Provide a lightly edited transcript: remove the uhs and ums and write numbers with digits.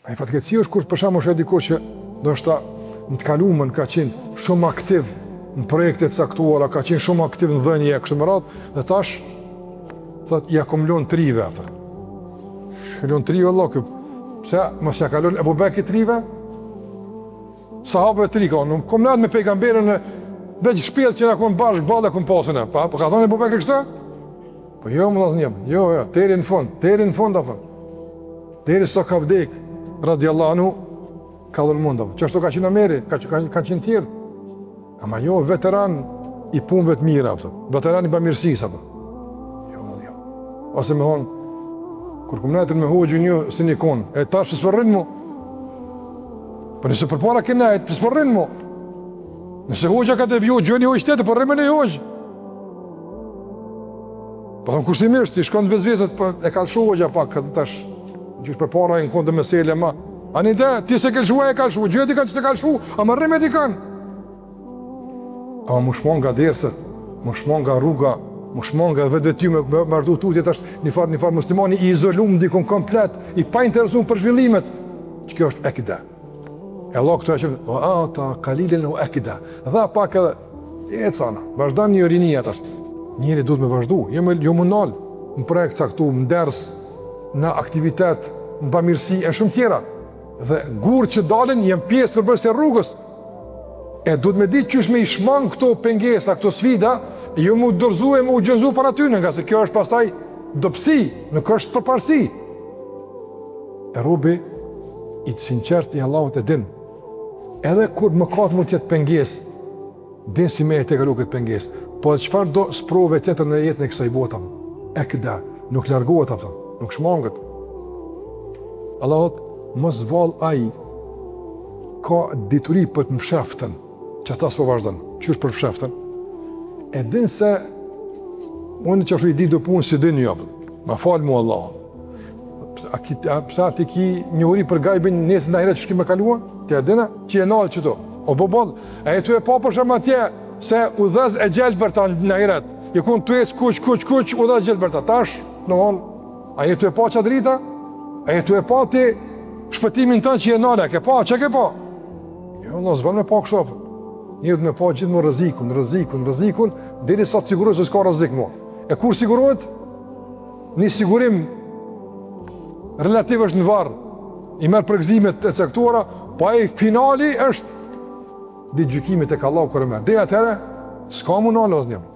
Ai fatkeqësi është kur për shembull është dikush që ndoshta në të kaluamën ka qenë shumë aktiv në projekte të caktuara, ka qenë shumë aktiv në dhënie kështu me radhë, dhe tash thotë ja akumulon trive atë. Shkelon trive Allah, pse mos ja kalon Abu Bekri trive? Sahabëve tri kanë, nuk kom me pejgamberin veç shpellë që na kon bashkë ballë kon pasën. Po ka thonë Abu Bekri kështu? Po jo më vjen. Jo, deri në fund apo. Deri sa ka vdek radiallahu anhu ka dhënë mundom. Çështë ka qenë Ameri, kanë qenë tjerë. Ama jo veteran i punëve të mira apo. Veteran i bamirësisë apo. Jo. Ose më thon kur komunatën me hoxhën ju si një kon, e tash s'po rrin mu. Po nëse përpara këna e s'po rrin mu. Nëse hoxha ka të vjo, gjëni hoxh tjetër, po rrimë në hoxh. Po thon kushtimisht, si shkon vezvezet, po e kallshu hoxha pak tash. Gjysh përpara në kondë mesele ma. Ani dhe, ti se kallshua e kallshu, gjëti kanë që të kallshu, a më rrimë e di kanë. Ama më shmon nga dersët, më shmon nga rruga, më shmon nga vetë ty me marrë tutje tash një farë muslimani i izolum dikon komplet, i pa interesum për zhvillimet, që kjo është ekida. E Allah këto e qëmë, o ta kalilin o ekida, dha pak edhe, e cana, vazhdan një rinia tash, njëri duhet me vazhdu, jo më nalë, në projekt caktu, në ders, në aktivitet, në bamirësi, e shumë tjera, dhe gurë që dalin, jem pjesë për bërës e rrugës, e duhet me ditë qysh me i shmang këto pengesa, këto sfida, jo mu dorzu e mu gjënzu para tyne, nga se kjo është pastaj dopsi, nuk është përparsi. E robi i të sinqert i Allahut e din, edhe kur mëkat mund tjetë penges, din si me e te kalu këtë penges, po dhe qëfar do sprove tjetër në jetën e kësaj botëm, e këda, nuk largohet apëtëm, nuk shmangët. Allahut, mos val aj, ka dituri për të msheftën, që ata s'po vazhdon, qysh për msheftën, e din se, unë që është i di do punë si din një, ma falë mu Allah. Pse ati ki një uri për gajbin nesë në ahiret që shki me kalua, ti e dina, që e nalë qëto, o bobol, e tu e pa për shumë atje, se u dhez e gjelbër ta në ahiret, i kun tu e s'kuq, u dhez gjelbër ta, tash, në honë, a je tu e pa që drita, a je tu e pa ti shpëtimin tënë që e nalë, ke pa, që ke pa? Jo, në zbanë me pa kështu, njëtë me pa gjithë më rëzikun, deri sa të sigurojë se s'ka rëzik më. E kur sigurohet? Një sigurim relativ është në varë, i merë përgzimet e caktuara, pa e finali është ditë gjykimit e ka Allahu kërë merë. Dhe atëre, s'ka mu në alë ozë njëmë.